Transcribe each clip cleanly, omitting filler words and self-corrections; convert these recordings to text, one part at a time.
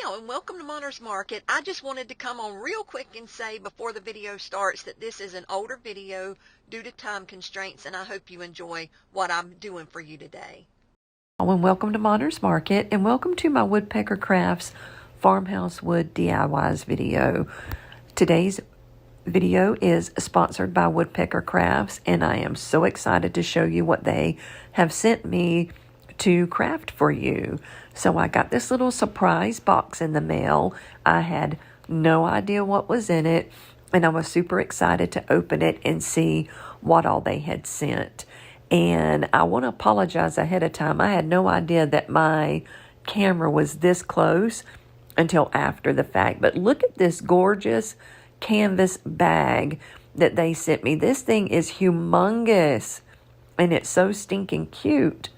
Wow, and welcome to Monter's Market. I just wanted to come on real quick and say before the video starts that this is an older video due to time constraints, and I hope you enjoy what I'm doing for you today. And welcome to Monter's Market, and welcome to my Woodpecker Crafts Farmhouse Wood DIYs video. Today's video is sponsored by Woodpecker Crafts, and I am so excited to show you what they have sent me to craft for you. So I got this little surprise box in the mail. I had no idea what was in it, and I was super excited to open it and see what all they had sent. And I want to apologize ahead of time. I had no idea that my camera was this close until after the fact. But look at this gorgeous canvas bag that they sent me. This thing is humongous, and it's so stinking cute.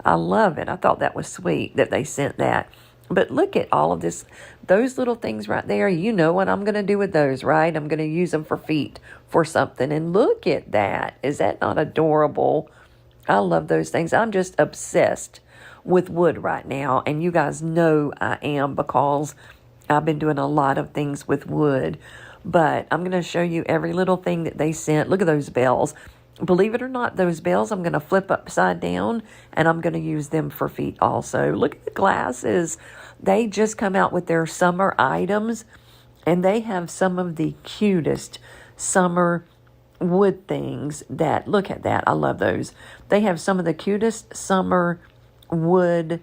I love it. I thought that was sweet that they sent that. But look at all of this, those little things right there. You know what I'm going to do with those, right? I'm going to use them for feet for something. And look at that. Is that not adorable? I love those things. I'm just obsessed with wood right now. And you guys know I am, because I've been doing a lot of things with wood. But I'm going to show you every little thing that they sent. Look at those bells. Believe it or not, those bells I'm going to flip upside down, and I'm going to use them for feet also. Look at the glasses. They just come out with their summer items, and they have some of the cutest summer wood things that, look at that. I love those. They have some of the cutest summer wood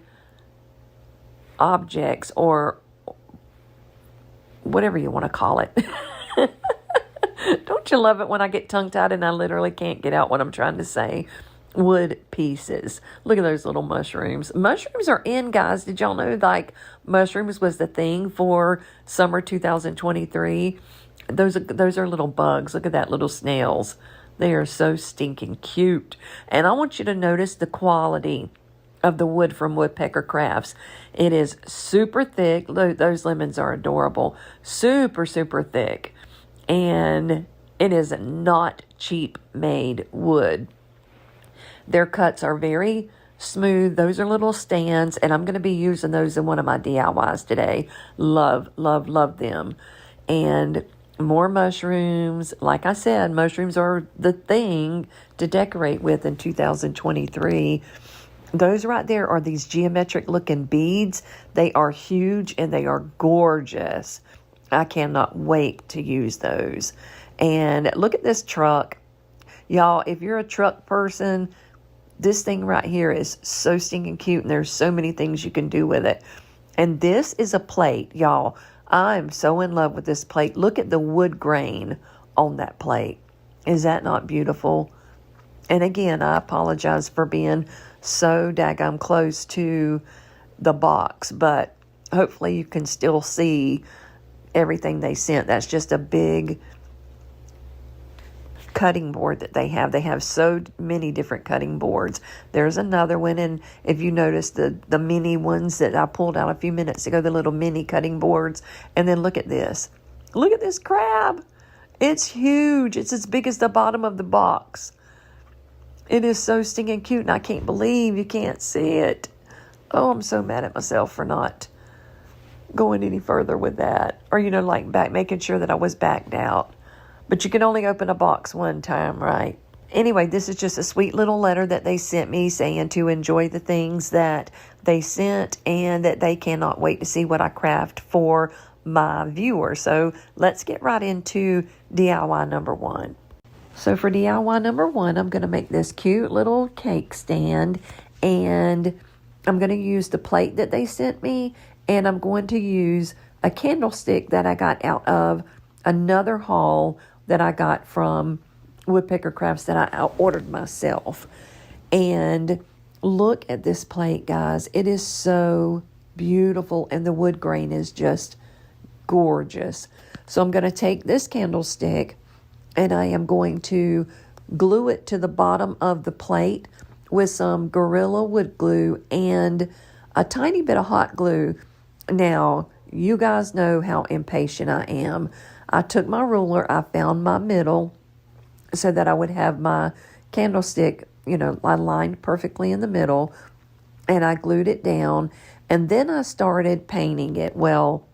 objects, or whatever you want to call it. Don't you love it when I get tongue-tied and I literally can't get out what I'm trying to say? Wood pieces. Look at those little mushrooms. Mushrooms are in, guys. Did y'all know, like, mushrooms was the thing for summer 2023? Those are little bugs. Look at that, little snails. They are so stinking cute. And I want you to notice the quality of the wood from Woodpecker Crafts. It is super thick. Those lemons are adorable. Super, super thick. And it is not cheap made wood. Their cuts are very smooth. Those are little stands, and I'm going to be using those in one of my DIYs today. Love, love, love them. And more mushrooms. Like I said, mushrooms are the thing to decorate with in 2023. Those right there are these geometric looking beads. They are huge and they are gorgeous. I cannot wait to use those. And look at this truck. Y'all, if you're a truck person, this thing right here is so stinking cute, and there's so many things you can do with it. And this is a plate, y'all. I'm so in love with this plate. Look at the wood grain on that plate. Is that not beautiful? And again, I apologize for being so daggum close to the box, but hopefully you can still see everything they sent. That's just a big cutting board that they have. They have so many different cutting boards. There's another one, and if you notice the mini ones that I pulled out a few minutes ago, the little mini cutting boards. And then look at this. Look at this crab. It's huge. It's as big as the bottom of the box. It is so stinking cute, and I can't believe you can't see it. Oh, I'm so mad at myself for not going any further with that, or like making sure that I was backed out. But you can only open a box one time, right? Anyway, this is just a sweet little letter that they sent me saying to enjoy the things that they sent, and that they cannot wait to see what I craft for my viewers. So let's get right into DIY number one. So for DIY number one, I'm going to make this cute little cake stand, and I'm going to use the plate that they sent me. And I'm going to use a candlestick that I got out of another haul that I got from Woodpecker Crafts that I ordered myself. And look at this plate, guys. It is so beautiful, and the wood grain is just gorgeous. So I'm going to take this candlestick, and I am going to glue it to the bottom of the plate with some Gorilla wood glue and a tiny bit of hot glue. Now, you guys know how impatient I am. I took my ruler, I found my middle so that I would have my candlestick, I lined perfectly in the middle, and I glued it down. And then I started painting it. Well,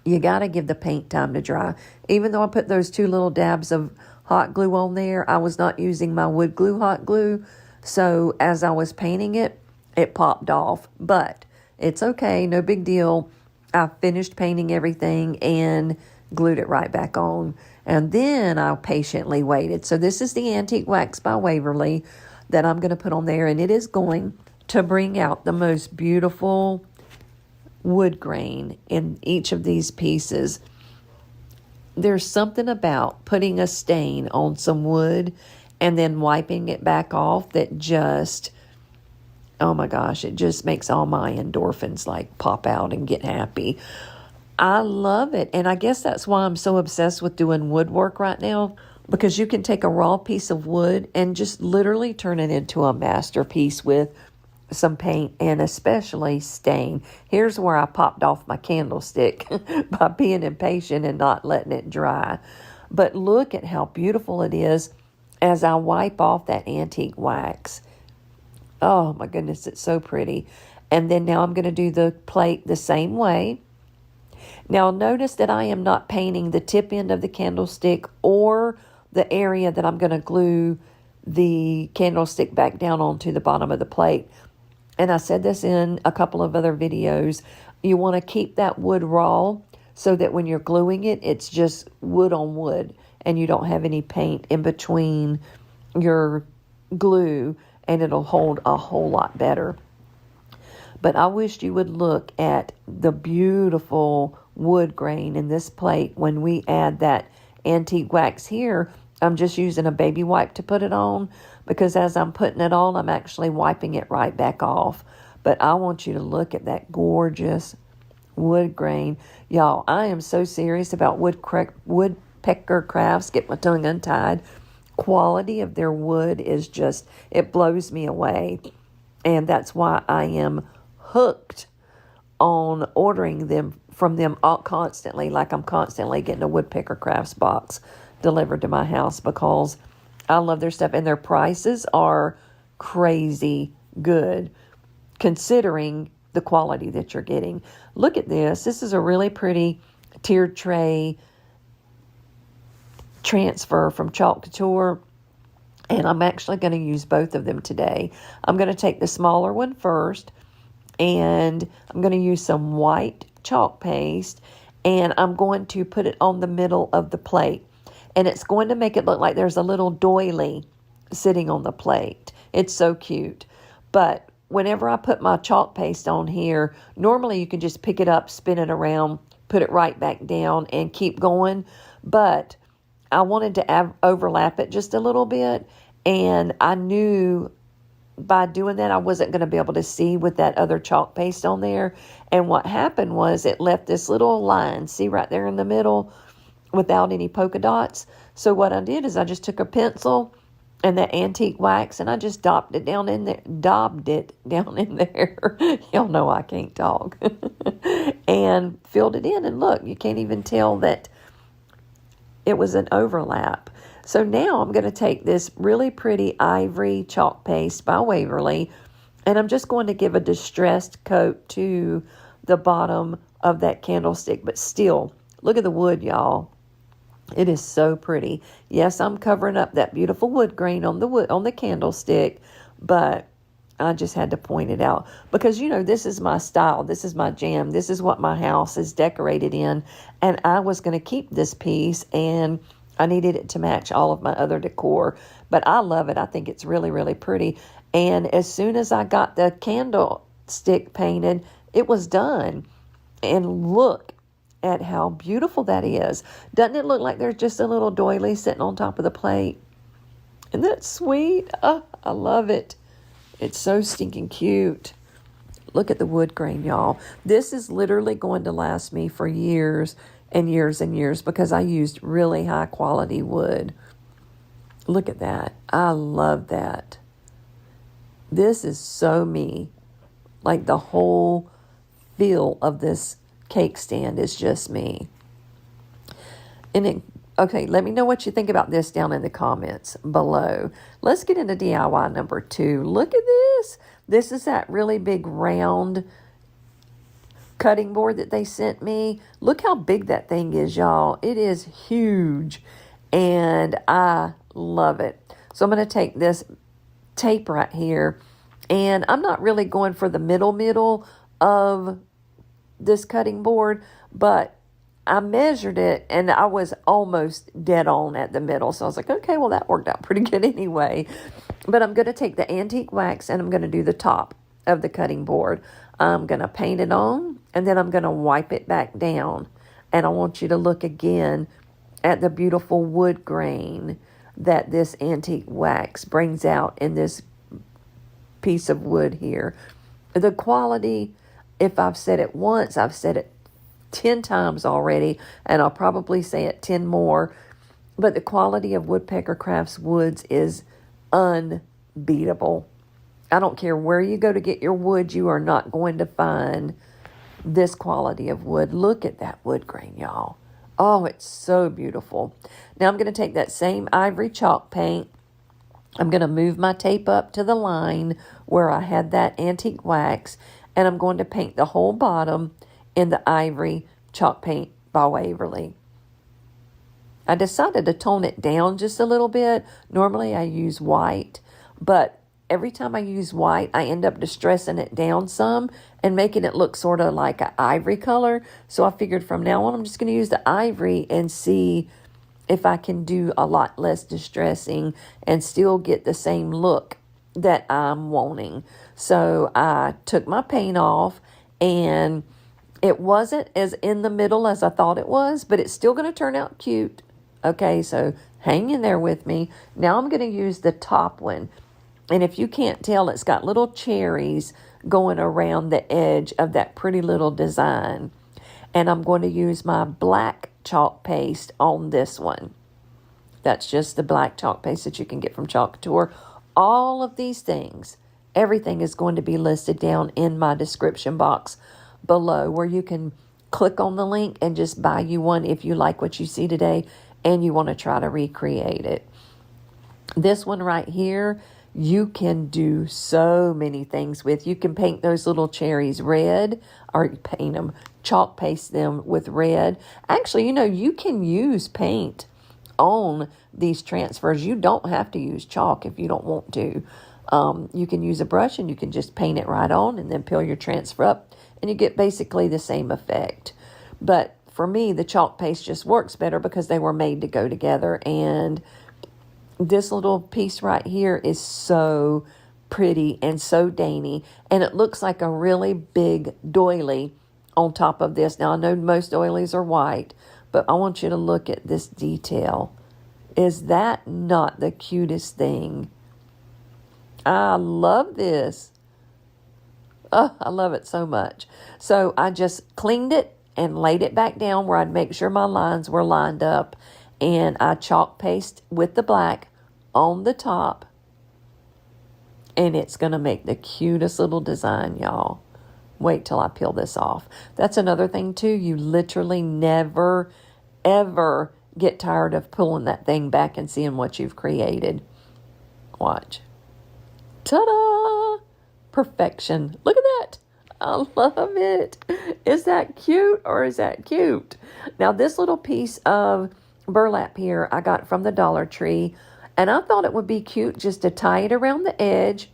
you got to give the paint time to dry. Even though I put those 2 little dabs of hot glue on there, I was not using my wood glue hot glue. So as I was painting it, it popped off. But it's okay, no big deal. I finished painting everything and glued it right back on. And then I patiently waited. So this is the Antique Wax by Waverly that I'm going to put on there. And it is going to bring out the most beautiful wood grain in each of these pieces. There's something about putting a stain on some wood and then wiping it back off that just, oh my gosh, it just makes all my endorphins like pop out and get happy. I love it. And I guess that's why I'm so obsessed with doing woodwork right now, because you can take a raw piece of wood and just literally turn it into a masterpiece with some paint and especially stain. Here's where I popped off my candlestick by being impatient and not letting it dry. But look at how beautiful it is as I wipe off that antique wax. Oh my goodness, it's so pretty. And then now I'm going to do the plate the same way. Now notice that I am not painting the tip end of the candlestick or the area that I'm going to glue the candlestick back down onto the bottom of the plate. And I said this in a couple of other videos. You want to keep that wood raw so that when you're gluing it, it's just wood on wood and you don't have any paint in between your glue, and it'll hold a whole lot better. But I wish you would look at the beautiful wood grain in this plate when we add that antique wax here. I'm just using a baby wipe to put it on, because as I'm putting it on, I'm actually wiping it right back off. But I want you to look at that gorgeous wood grain. Y'all, I am so serious about Woodpecker Crafts. Get my tongue untied. Quality of their wood is just, it blows me away. And that's why I am hooked on ordering them from them constantly, like I'm constantly getting a Woodpecker Crafts box delivered to my house, because I love their stuff, and their prices are crazy good considering the quality that you're getting. Look at this. This is a really pretty tiered tray transfer from Chalk Couture, and I'm actually going to use both of them today. I'm going to take the smaller one first, and I'm going to use some white chalk paste, and I'm going to put it on the middle of the plate. And it's going to make it look like there's a little doily sitting on the plate. It's so cute. But whenever I put my chalk paste on here, normally you can just pick it up, spin it around, put it right back down, and keep going. But I wanted to overlap it just a little bit. And I knew by doing that, I wasn't going to be able to see with that other chalk paste on there. And what happened was it left this little line, see right there in the middle, without any polka dots. So what I did is I just took a pencil and that antique wax, and I just daubed it down in there. Y'all know I can't talk. And filled it in, and look, you can't even tell that it was an overlap. So now I'm going to take this really pretty ivory chalk paste by Waverly, and I'm just going to give a distressed coat to the bottom of that candlestick. But still, look at the wood, y'all. It is so pretty. Yes, I'm covering up that beautiful wood grain on the candlestick, but I just had to point it out because, you know, this is my style. This is my jam. This is what my house is decorated in, and I was going to keep this piece, and I needed it to match all of my other decor. But I love it. I think it's really, really pretty. And as soon as I got the candlestick painted, it was done. And look at how beautiful that is. Doesn't it look like there's just a little doily sitting on top of the plate? Isn't that sweet? Oh, I love it. It's so stinking cute. Look at the wood grain, y'all. This is literally going to last me for years and years and years because I used really high quality wood. Look at that. I love that. This is so me. Like the whole feel of this cake stand is just me. Okay, let me know what you think about this down in the comments below. Let's get into DIY number 2. Look at this. This is that really big round cutting board that they sent me. Look how big that thing is, y'all. It is huge, and I love it. So I'm going to take this tape right here, and I'm not really going for the middle of this cutting board, but I measured it and I was almost dead on at the middle. So I was like, okay, well, that worked out pretty good anyway. But I'm going to take the antique wax and I'm going to do the top of the cutting board. I'm going to paint it on and then I'm going to wipe it back down. And I want you to look again at the beautiful wood grain that this antique wax brings out in this piece of wood here. The quality, if I've said it once, I've said it 10 times already, and I'll probably say it 10 more, but the quality of Woodpecker Crafts woods is unbeatable. I don't care where you go to get your wood, you are not going to find this quality of wood. Look at that wood grain, y'all. Oh, it's so beautiful. Now I'm going to take that same ivory chalk paint. I'm going to move my tape up to the line where I had that antique wax, and I'm going to paint the whole bottom in the ivory chalk paint by Waverly. I decided to tone it down just a little bit. Normally I use white, but every time I use white, I end up distressing it down some and making it look sort of like an ivory color. So I figured from now on, I'm just going to use the ivory and see if I can do a lot less distressing and still get the same look that I'm wanting. So I took my paint off, and it wasn't as in the middle as I thought it was, but it's still going to turn out cute. Okay, so hang in there with me. Now I'm going to use the top one. And if you can't tell, it's got little cherries going around the edge of that pretty little design. And I'm going to use my black chalk paste on this one. That's just the black chalk paste that you can get from Chalk Tour. All of these things, everything is going to be listed down in my description box below, where you can click on the link and just buy you one if you like what you see today and you want to try to recreate it. This one right here, you can do so many things with. You can paint those little cherries red, or paint them, chalk paste them with red. Actually, you can use paint on these transfers. You don't have to use chalk if you don't want to. You can use a brush and you can just paint it right on and then peel your transfer up, and you get basically the same effect. But for me, the chalk paste just works better because they were made to go together. And this little piece right here is so pretty and so dainty. And it looks like a really big doily on top of this. Now, I know most doilies are white, but I want you to look at this detail. Is that not the cutest thing? I love this. Oh, I love it so much. So I just cleaned it and laid it back down where I'd make sure my lines were lined up. And I chalk paste with the black on the top. And it's going to make the cutest little design, y'all. Wait till I peel this off. That's another thing, too. You literally never, ever get tired of pulling that thing back and seeing what you've created. Watch. Ta-da! Perfection. Look at that. I love it. Is that cute or is that cute? Now, this little piece of burlap here I got from the Dollar Tree, and I thought it would be cute just to tie it around the edge.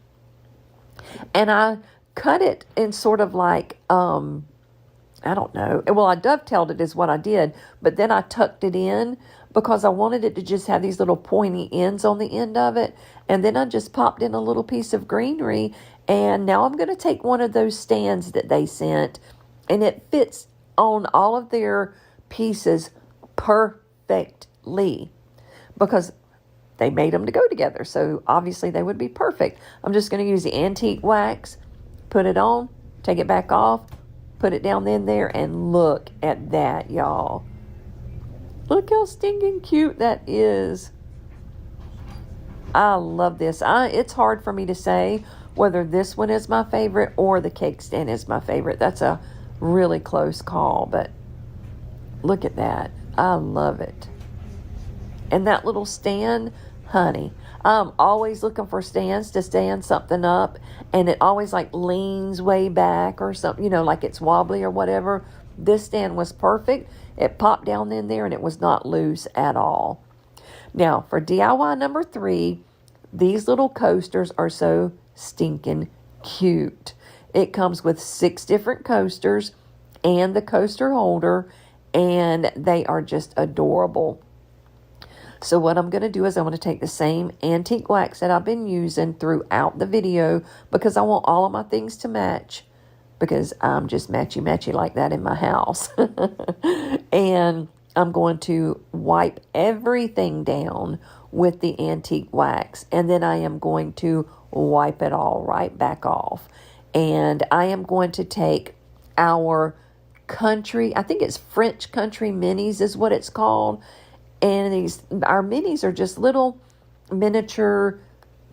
And I cut it in sort of like, I don't know. Well, I dovetailed it is what I did, but then I tucked it in because I wanted it to just have these little pointy ends on the end of it. And then I just popped in a little piece of greenery. And now I'm going to take one of those stands that they sent, and it fits on all of their pieces perfectly because they made them to go together. So obviously they would be perfect. I'm just going to use the antique wax, put it on, take it back off, put it down in there, and look at that, y'all. Look how stinking cute that is. I love this. It's hard for me to say whether this one is my favorite or the cake stand is my favorite. That's a really close call, but look at that. I love it. And that little stand, honey, I'm always looking for stands to stand something up, and it always like leans way back or something, like it's wobbly or whatever. This stand was perfect. It popped down in there and it was not loose at all. Now, for DIY number 3, these little coasters are so stinking cute. It comes with 6 different coasters and the coaster holder, and they are just adorable. So what I'm going to do is I'm going to take the same antique wax that I've been using throughout the video, because I want all of my things to match, because I'm just matchy like that in my house. And I'm going to wipe everything down with the antique wax, and then I am going to wipe it all right back off. And I am going to take our country, I think it's French country minis is what it's called. And our minis are just little miniature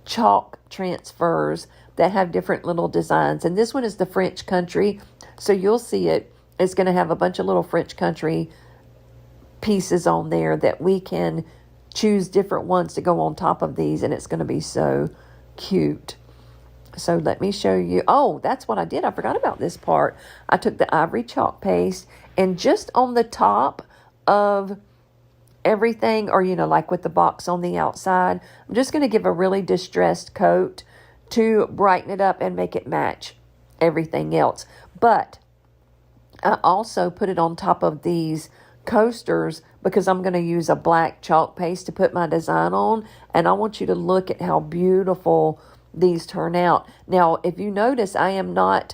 chalk transfers that have different little designs. And this one is the French country. So you'll see it. It's going to have a bunch of little French country pieces on there that we can choose different ones to go on top of these. And it's going to be so cute. So let me show you. Oh, that's what I did. I forgot about this part. I took the ivory chalk paste, and just on the top of everything, or like with the box on the outside, I'm just going to give a really distressed coat to brighten it up and make it match everything else. But I also put it on top of these coasters because I'm going to use a black chalk paste to put my design on, and I want you to look at how beautiful these turn out. Now, if you notice, I am not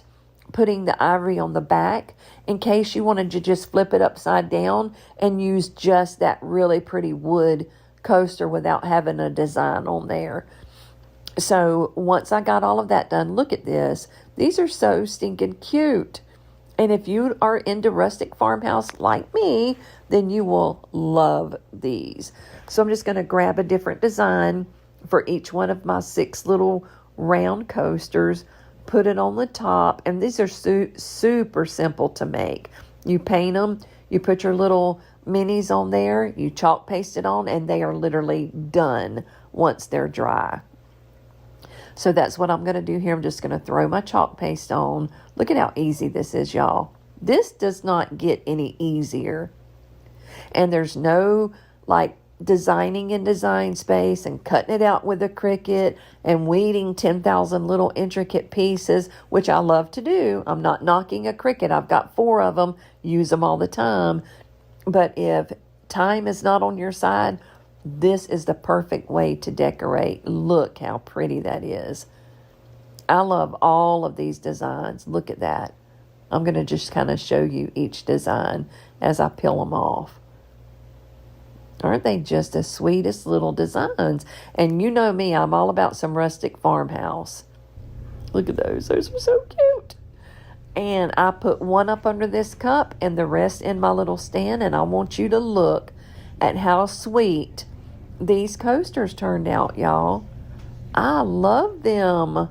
putting the ivory on the back in case you wanted to just flip it upside down and use just that really pretty wood coaster without having a design on there. So once I got all of that done, look at this. These are so stinking cute. And if you are into rustic farmhouse like me, then you will love these. So I'm just going to grab a different design for each one of my 6 little round coasters, put it on the top, and these are super simple to make. You paint them, you put your little minis on there, you chalk paste it on, and they are literally done once they're dry. So that's what I'm going to do here. I'm just going to throw my chalk paste on. Look at how easy this is, y'all. This does not get any easier. And there's no designing in Design Space and cutting it out with a Cricut and weeding 10,000 little intricate pieces, which I love to do. I'm not knocking a Cricut. I've got 4 of them, use them all the time. But if time is not on your side, this is the perfect way to decorate. Look how pretty that is. I love all of these designs. Look at that. I'm going to just kind of show you each design as I peel them off. Aren't they just the sweetest little designs? And you know me, I'm all about some rustic farmhouse. Look at those. Those are so cute. And I put one up under this cup and the rest in my little stand. And I want you to look at how sweet these coasters turned out, y'all. I love them.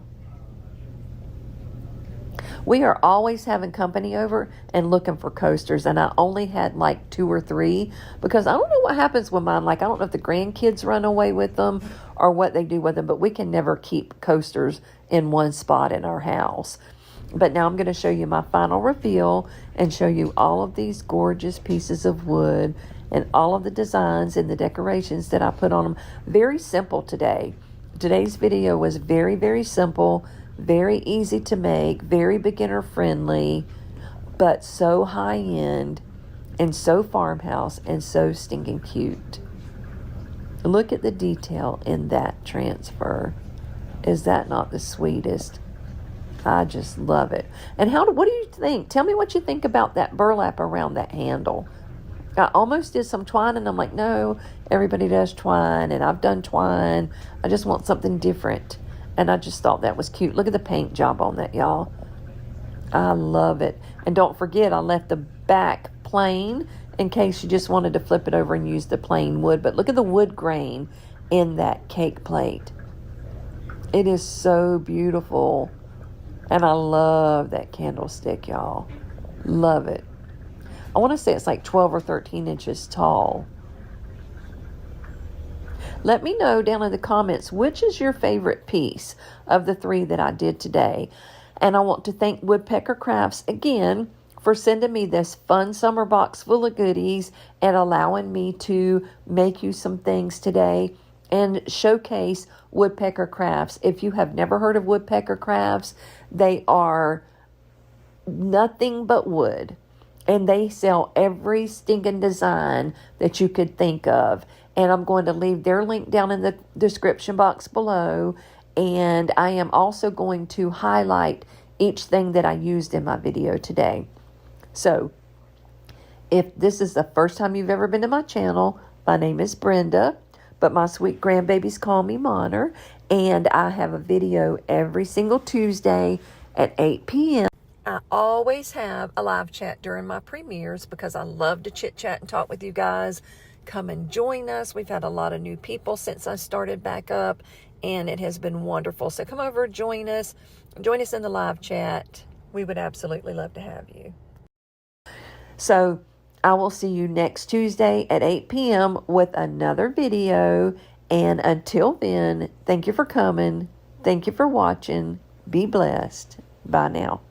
We are always having company over and looking for coasters, and I only had 2 or 3 because I don't know what happens with mine. I don't know if the grandkids run away with them or what they do with them, but we can never keep coasters in one spot in our house. But now I'm going to show you my final reveal and show you all of these gorgeous pieces of wood and all of the designs and the decorations that I put on them. Very simple today. Today's video was very, very simple. Very easy to make, very beginner friendly, but so high end and so farmhouse and so stinking cute. Look at the detail in that transfer. Is that not the sweetest? I just love it. And what do you think? Tell me what you think about that burlap around that handle. I almost did some twine, and I'm like, no, everybody does twine, and I've done twine. I just want something different. And I just thought that was cute. Look at the paint job on that, y'all. I love it. And don't forget, I left the back plain in case you just wanted to flip it over and use the plain wood. But look at the wood grain in that cake plate. It is so beautiful. And I love that candlestick, y'all. Love it. I want to say it's 12 or 13 inches tall. Let me know down in the comments which is your favorite piece of the 3 that I did today. And I want to thank Woodpecker Crafts again for sending me this fun summer box full of goodies and allowing me to make you some things today and showcase Woodpecker Crafts. If you have never heard of Woodpecker Crafts, they are nothing but wood. And they sell every stinking design that you could think of. And I'm going to leave their link down in the description box below. And I am also going to highlight each thing that I used in my video today. So, if this is the first time you've ever been to my channel, my name is Brenda, but my sweet grandbabies call me Monner. And I have a video every single Tuesday at 8 p.m. I always have a live chat during my premieres because I love to chit chat and talk with you guys. Come and join us. We've had a lot of new people since I started back up, and it has been wonderful. So come over, join us in the live chat. We would absolutely love to have you. So I will see you next Tuesday at 8 p.m. with another video. And until then, thank you for coming. Thank you for watching. Be blessed. Bye now.